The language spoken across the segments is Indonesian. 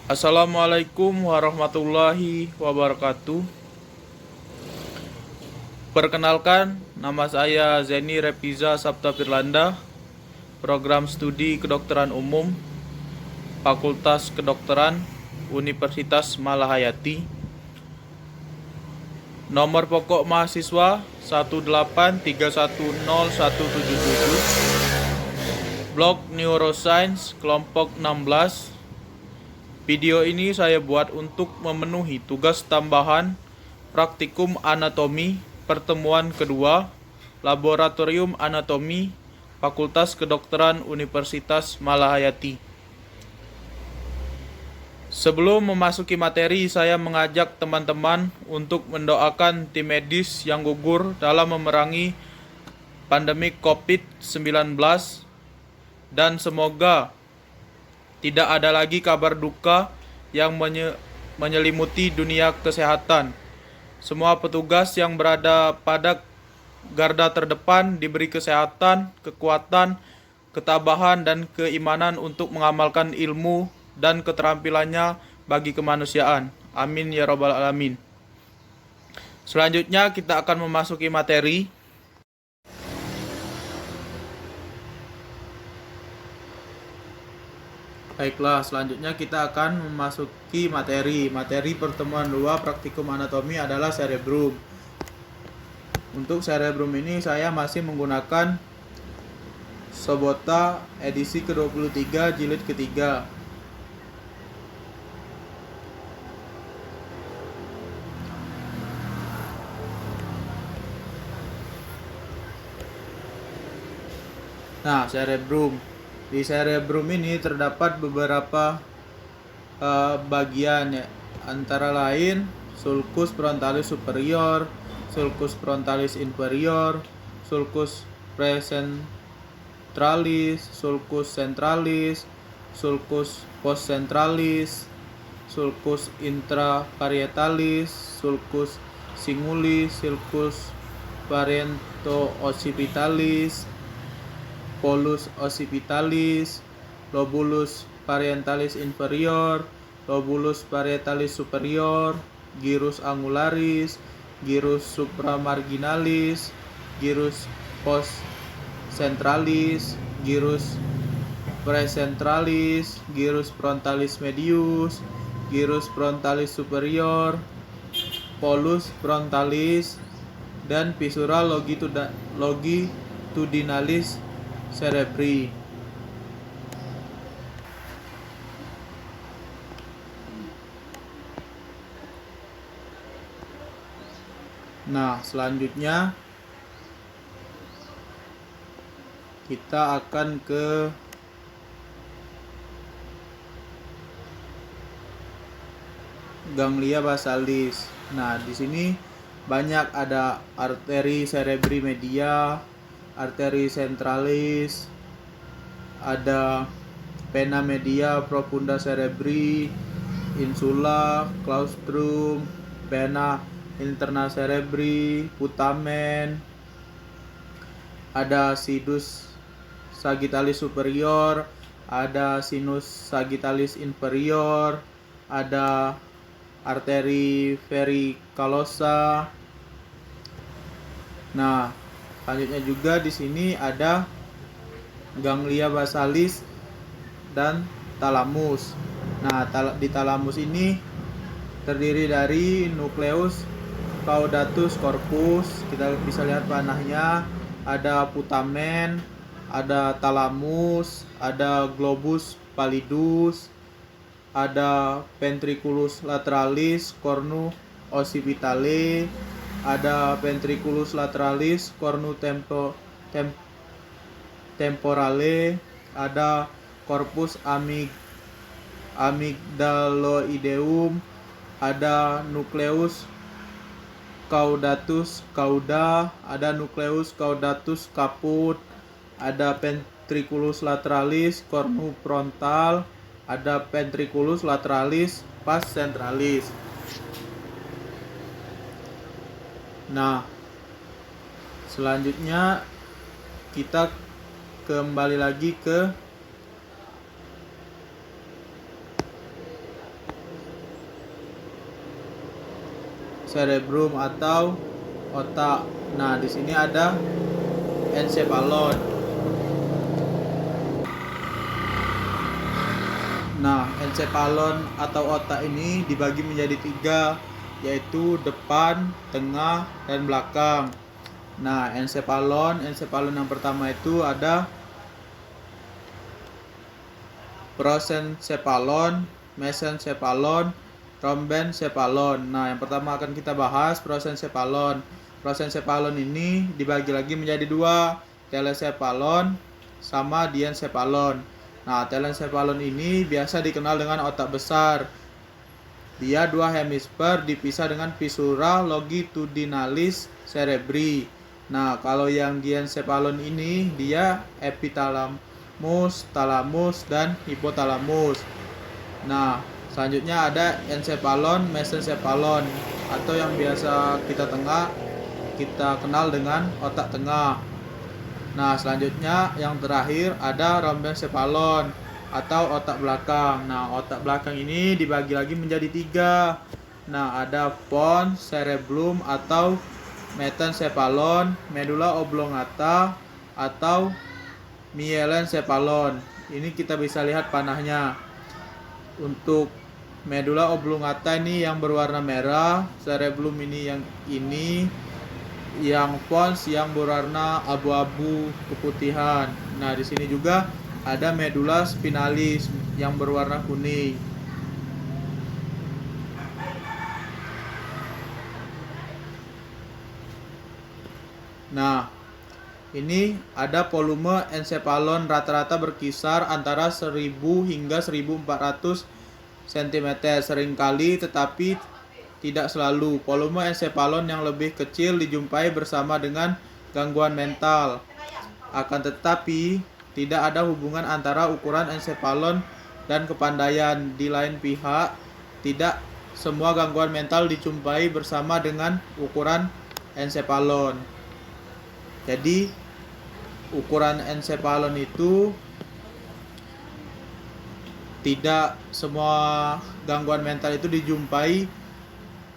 Assalamualaikum warahmatullahi wabarakatuh. Perkenalkan, nama saya Zeni Repiza Sabta Firlanda, Program Studi Kedokteran Umum, Fakultas Kedokteran, Universitas Malahayati. Nomor pokok mahasiswa 183101777, Blok Neuroscience, kelompok 16. Video ini saya buat untuk memenuhi tugas tambahan praktikum anatomi pertemuan kedua Laboratorium Anatomi Fakultas Kedokteran Universitas Malahayati. Sebelum memasuki materi, saya mengajak teman-teman untuk mendoakan tim medis yang gugur dalam memerangi pandemi COVID-19 dan semoga tidak ada lagi kabar duka yang menyelimuti dunia kesehatan. Semua petugas yang berada pada garda terdepan diberi kesehatan, kekuatan, ketabahan, dan keimanan untuk mengamalkan ilmu dan keterampilannya bagi kemanusiaan. Amin ya rabbal alamin. Selanjutnya kita akan memasuki materi. Baiklah, selanjutnya kita akan memasuki materi. Materi pertemuan 2 praktikum anatomi adalah cerebrum. Untuk cerebrum ini saya masih menggunakan Sobota edisi ke-23 jilid ketiga. Nah, cerebrum. Di cerebrum ini terdapat beberapa bagian, ya, antara lain sulcus frontalis superior, sulcus frontalis inferior, sulcus praecentralis, sulcus centralis, sulcus postcentralis, sulcus intraparietalis, sulcus singulis, sulcus parieto-occipitalis, polus occipitalis, lobulus parietalis inferior, lobulus parietalis superior, gyrus angularis, gyrus supramarginalis, gyrus postcentralis, gyrus praecentralis, gyrus frontalis medius, gyrus frontalis superior, polus frontalis, dan fissura longitudinalis cerebri. Nah, selanjutnya kita akan ke ganglia basalis. Nah, di sini banyak ada arteri cerebri media, arteri centralis, ada vena media profunda cerebri, insula, claustrum, vena interna cerebri, putamen, ada sinus sagittalis superior, ada sinus sagittalis inferior, ada arteri vericalosa. Nah, selanjutnya juga di sini ada ganglia basalis dan talamus. Nah, di talamus ini terdiri dari nukleus caudatus corpus. Kita bisa lihat panahnya, ada putamen, ada talamus, ada globus pallidus, ada ventriculus lateralis cornu occipitale, ada ventriculus lateralis cornu temporale, ada corpus amygdaloideum, ada nucleus caudatus cauda, ada nucleus caudatus caput, ada ventriculus lateralis cornu frontal, ada ventriculus lateralis pars centralis. Nah, selanjutnya kita kembali lagi ke cerebrum atau otak. Nah, di sini ada encephalon. Nah, encephalon atau otak ini dibagi menjadi 3, yaitu depan, tengah, dan belakang. Nah, encephalon yang pertama itu ada prosencephalon, mesencephalon, rhombencephalon. Nah, yang pertama akan kita bahas prosencephalon. Prosencephalon ini dibagi lagi menjadi 2, telencephalon sama diencephalon. Nah, telencephalon ini biasa dikenal dengan otak besar. Dia 2 hemisfer dipisah dengan fissura longitudinalis cerebri. Nah, kalau yang diencephalon ini dia epitalamus, talamus, dan hipotalamus. Nah, selanjutnya ada encephalon, mesencephalon, atau yang biasa kita kenal dengan otak tengah. Nah, selanjutnya yang terakhir ada rhombencephalon atau otak belakang. Nah, otak belakang ini dibagi lagi menjadi 3. Nah, ada pons, cerebellum atau mesencephalon, medulla oblongata atau mielencephalon. Ini kita bisa lihat panahnya. Untuk medulla oblongata ini yang berwarna merah, cerebellum yang pons yang berwarna abu-abu keputihan. Nah, di sini juga ada medulla spinalis yang berwarna kuning. Nah, ini ada volume encephalon rata-rata berkisar antara 1000 hingga 1400 cm seringkali, tetapi tidak selalu. Volume encephalon yang lebih kecil dijumpai bersama dengan gangguan mental. Akan tetapi, tidak ada hubungan antara ukuran encephalon dan kepandaian. Di lain pihak, tidak semua gangguan mental dijumpai bersama dengan ukuran encephalon. Jadi, ukuran encephalon itu tidak semua gangguan mental itu dijumpai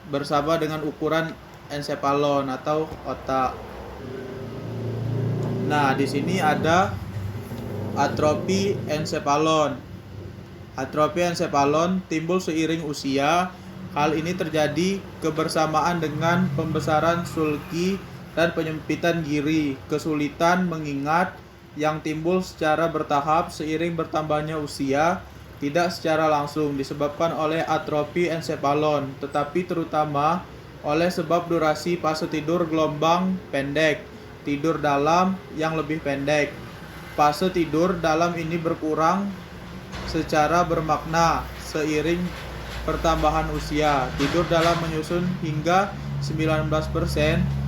bersama dengan ukuran encephalon atau otak. Nah, di sini ada atrofi encephalon. Atrofi encephalon timbul seiring usia. Hal ini terjadi kebersamaan dengan pembesaran sulki dan penyempitan giri. Kesulitan mengingat yang timbul secara bertahap seiring bertambahnya usia, tidak secara langsung disebabkan oleh atrofi encephalon, tetapi terutama oleh sebab durasi fase tidur gelombang pendek, tidur dalam yang lebih pendek. Fase tidur dalam ini berkurang secara bermakna seiring pertambahan usia. Tidur dalam menyusun hingga 19%,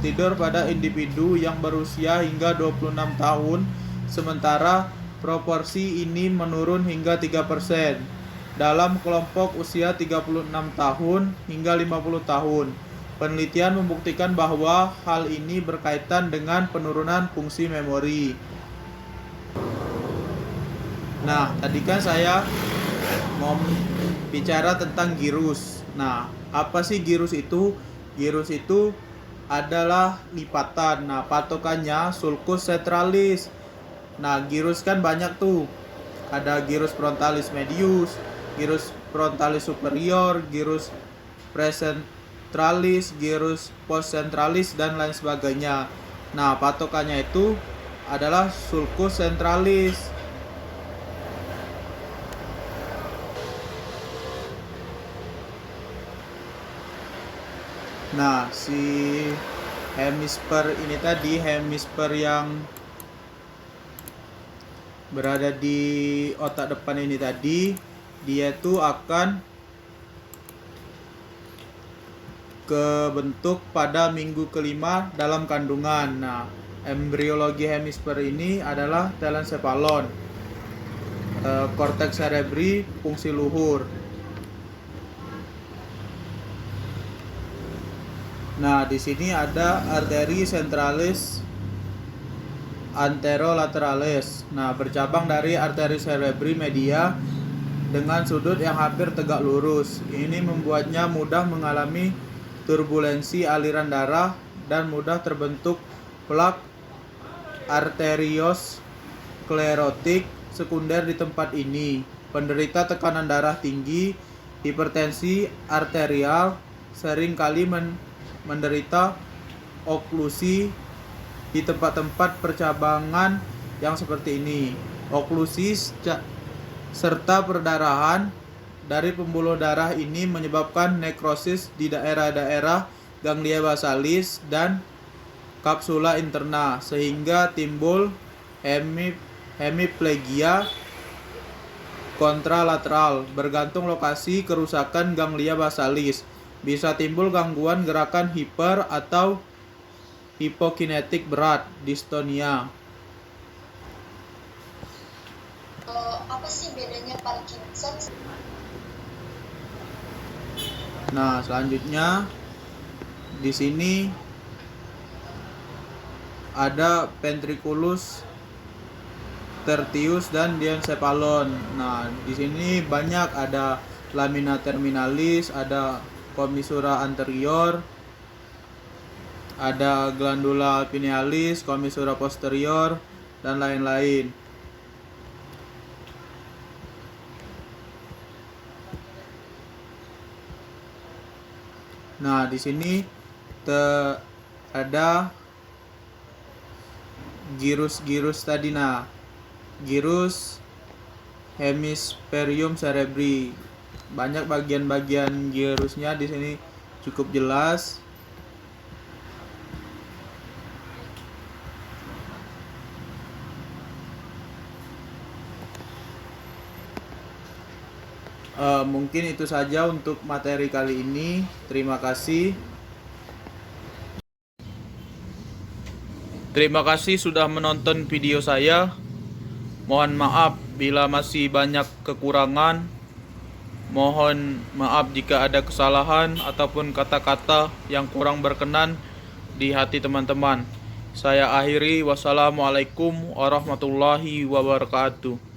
tidur pada individu yang berusia hingga 26 tahun, sementara proporsi ini menurun hingga 3% dalam kelompok usia 36 tahun hingga 50 tahun. Penelitian membuktikan bahwa hal ini berkaitan dengan penurunan fungsi memori. Nah, tadi kan saya mau bicara tentang gyrus. Nah, apa sih gyrus itu? Gyrus itu adalah lipatan. Nah, patokannya sulcus centralis. Nah, gyrus kan banyak tuh. Ada gyrus frontalis medius, gyrus frontalis superior, gyrus precentralis, gyrus postcentralis, dan lain sebagainya. Nah, patokannya itu adalah sulcus centralis. Nah, si hemisfer ini tadi, hemisfer yang berada di otak depan ini tadi, dia tuh akan kebentuk pada minggu kelima dalam kandungan. Nah, embriologi hemisfer ini adalah telencephalon, korteks cerebri, fungsi luhur. Nah, di sini ada arteri centralis anterolateralis. Nah, bercabang dari arteri cerebri media dengan sudut yang hampir tegak lurus. Ini membuatnya mudah mengalami turbulensi aliran darah, dan mudah terbentuk plak arteriosklerotik sekunder di tempat ini. Penderita tekanan darah tinggi, hipertensi arterial, sering kali menderita oklusi di tempat-tempat percabangan yang seperti ini. Oklusi serta perdarahan dari pembuluh darah ini menyebabkan nekrosis di daerah-daerah ganglia basalis dan kapsula interna, sehingga timbul hemiplegia kontralateral. Bergantung lokasi kerusakan ganglia basalis, bisa timbul gangguan gerakan hiper atau hipokinetik berat, distonia. Apa sih bedanya Parkinson? Nah, selanjutnya di sini ada ventriculus tertius dan diencephalon. Nah, di sini banyak ada lamina terminalis, ada commissura anterior, ada glandula pinealis, commissura posterior, dan lain-lain. Nah, di sini ada gyrus tadi. Nah, gyrus hemispherium cerebri. Banyak bagian-bagian gyrusnya di sini cukup jelas. Mungkin itu saja untuk materi kali ini. Terima kasih. Terima kasih sudah menonton video saya. Mohon maaf bila masih banyak kekurangan. Mohon maaf jika ada kesalahan ataupun kata-kata yang kurang berkenan di hati teman-teman. Saya akhiri. Wassalamualaikum warahmatullahi wabarakatuh.